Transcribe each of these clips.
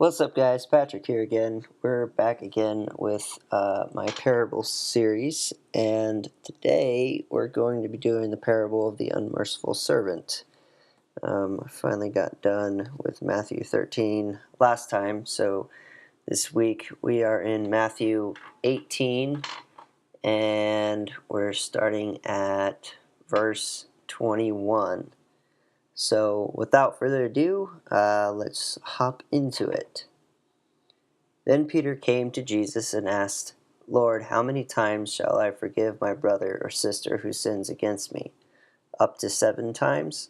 What's up, guys? Patrick here again. We're back again with my parable series, and today we're going to be doing the parable of the Unmerciful Servant. I finally got done with Matthew 13 last time, so this week we are in Matthew 18, and we're starting at verse 21. So, without further ado, let's hop into it. Then Peter came to Jesus and asked, "Lord, how many times shall I forgive my brother or sister who sins against me? Up to 7 times?"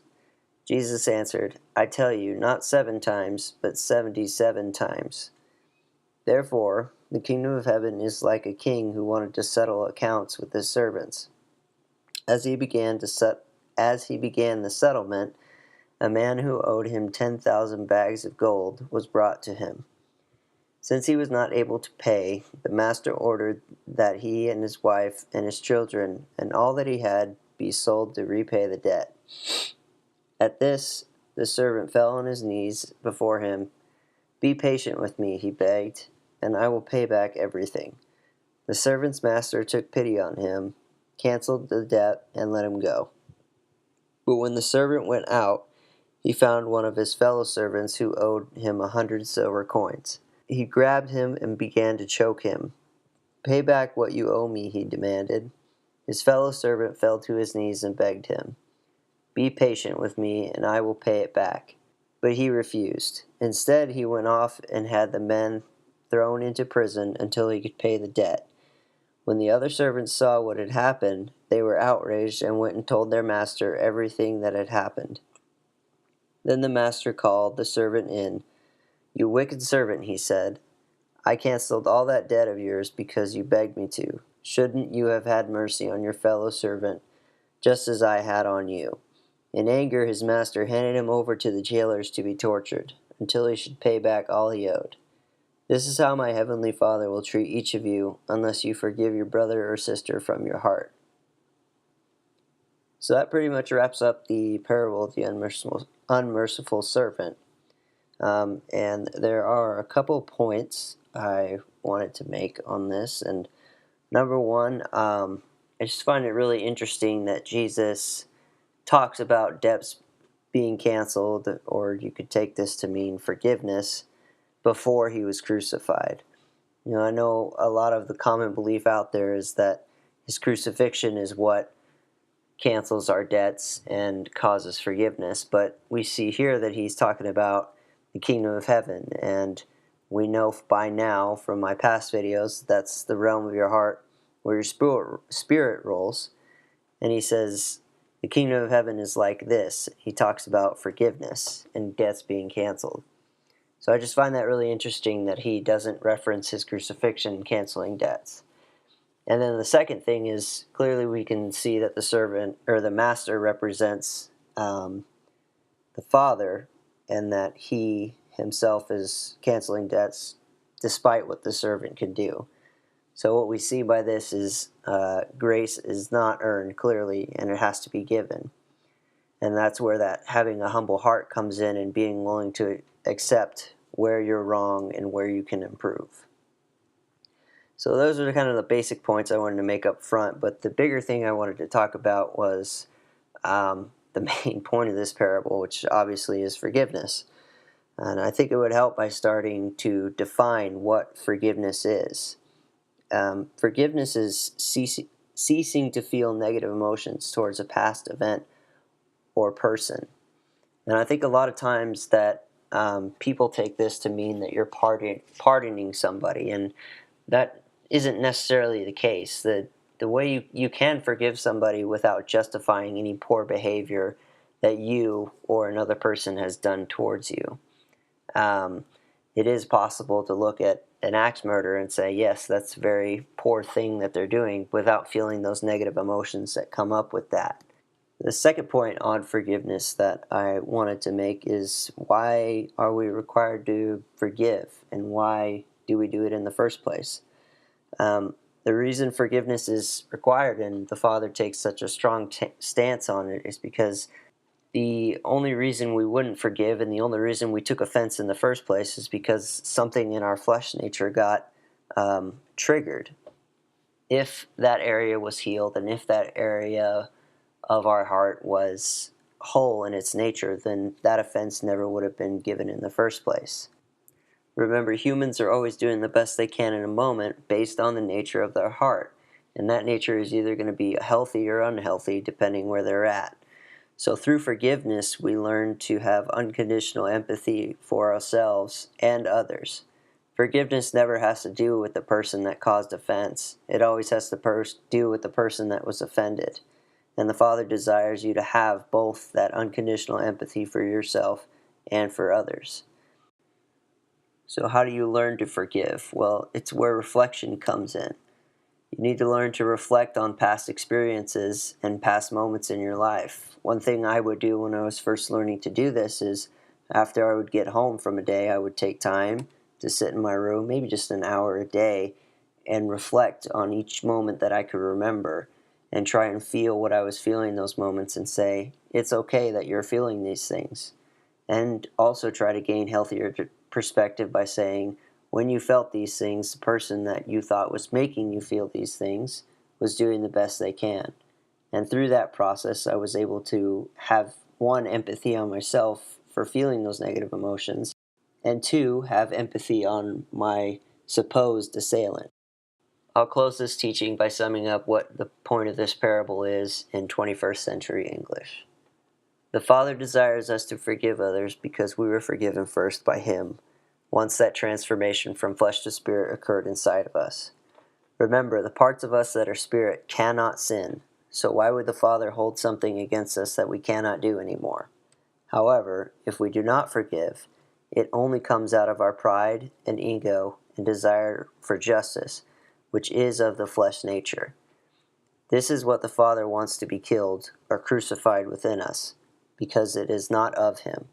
Jesus answered, "I tell you, not 7 times, but 77 times. Therefore, the kingdom of heaven is like a king who wanted to settle accounts with his servants. As he began the settlement, a man who owed him 10,000 bags of gold was brought to him. Since he was not able to pay, the master ordered that he and his wife and his children and all that he had be sold to repay the debt. At this, the servant fell on his knees before him. "Be patient with me," he begged, "and I will pay back everything." The servant's master took pity on him, canceled the debt, and let him go. But when the servant went out, he found one of his fellow servants who owed him 100 silver coins. He grabbed him and began to choke him. "Pay back what you owe me," he demanded. His fellow servant fell to his knees and begged him, "Be patient with me, and I will pay it back." But he refused. Instead, he went off and had the men thrown into prison until he could pay the debt. When the other servants saw what had happened, they were outraged and went and told their master everything that had happened. Then the master called the servant in. "You wicked servant," he said, "I canceled all that debt of yours because you begged me to. Shouldn't you have had mercy on your fellow servant, just as I had on you?" In anger, his master handed him over to the jailers to be tortured, until he should pay back all he owed. This is how my heavenly Father will treat each of you, unless you forgive your brother or sister from your heart. So that pretty much wraps up the parable of the unmerciful servant. And there are a couple points I wanted to make on this. And number one, I just find it really interesting that Jesus talks about debts being canceled, or you could take this to mean forgiveness, before he was crucified. I know a lot of the common belief out there is that his crucifixion is what cancels our debts and causes forgiveness, but we see here that he's talking about the kingdom of heaven, and we know by now from my past videos that's the realm of your heart where your spirit rolls. And he says the kingdom of heaven is like this. He talks about forgiveness and debts being canceled. So I just find that really interesting that he doesn't reference his crucifixion canceling debts. And then the second thing is, clearly we can see that the servant or the master represents the Father, and that he himself is canceling debts despite what the servant can do. So what we see by this is grace is not earned, clearly, and it has to be given. And that's where that having a humble heart comes in, and being willing to accept where you're wrong and where you can improve. So those are kind of the basic points I wanted to make up front, but the bigger thing I wanted to talk about was the main point of this parable, which obviously is forgiveness. And I think it would help by starting to define what forgiveness is. Forgiveness is ceasing to feel negative emotions towards a past event or person. And I think a lot of times that people take this to mean that you're pardoning somebody, and that isn't necessarily the case. The way you can forgive somebody without justifying any poor behavior that you or another person has done towards you. It is possible to look at an axe murderer and say, yes, that's a very poor thing that they're doing, without feeling those negative emotions that come up with that. The second point on forgiveness that I wanted to make is, why are we required to forgive, and why do we do it in the first place? The reason forgiveness is required and the Father takes such a strong stance on it is because The only reason we wouldn't forgive and the only reason we took offense in the first place is because something in our flesh nature got triggered. If that area was healed and if that area of our heart was whole in its nature, then that offense never would have been given in the first place. Remember, humans are always doing the best they can in a moment based on the nature of their heart, and that nature is either going to be healthy or unhealthy depending where they're at. So through forgiveness, we learn to have unconditional empathy for ourselves and others. Forgiveness never has to do with the person that caused offense. It always has to do with the person that was offended. And the Father desires you to have both that unconditional empathy for yourself and for others. So how do you learn to forgive? Well, it's where reflection comes in. You need to learn to reflect on past experiences and past moments in your life. One thing I would do when I was first learning to do this is after I would get home from a day, I would take time to sit in my room, maybe just an hour a day, and reflect on each moment that I could remember and try and feel what I was feeling in those moments and say, it's okay that you're feeling these things. And also try to gain healthier perspective by saying, when you felt these things, the person that you thought was making you feel these things was doing the best they can. And through that process, I was able to have, one, empathy on myself for feeling those negative emotions, and two, have empathy on my supposed assailant. I'll close this teaching by summing up what the point of this parable is in 21st century English. The Father desires us to forgive others because we were forgiven first by Him, once that transformation from flesh to spirit occurred inside of us. Remember, the parts of us that are spirit cannot sin, so why would the Father hold something against us that we cannot do anymore? However, if we do not forgive, it only comes out of our pride and ego and desire for justice, which is of the flesh nature. This is what the Father wants to be killed or crucified within us, because it is not of Him.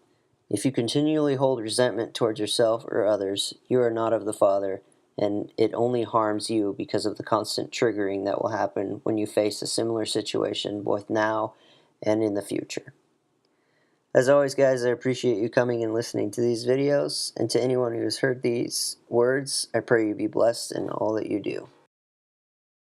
If you continually hold resentment towards yourself or others, you are not of the Father, and it only harms you because of the constant triggering that will happen when you face a similar situation both now and in the future. As always, guys, I appreciate you coming and listening to these videos, and to anyone who has heard these words, I pray you be blessed in all that you do.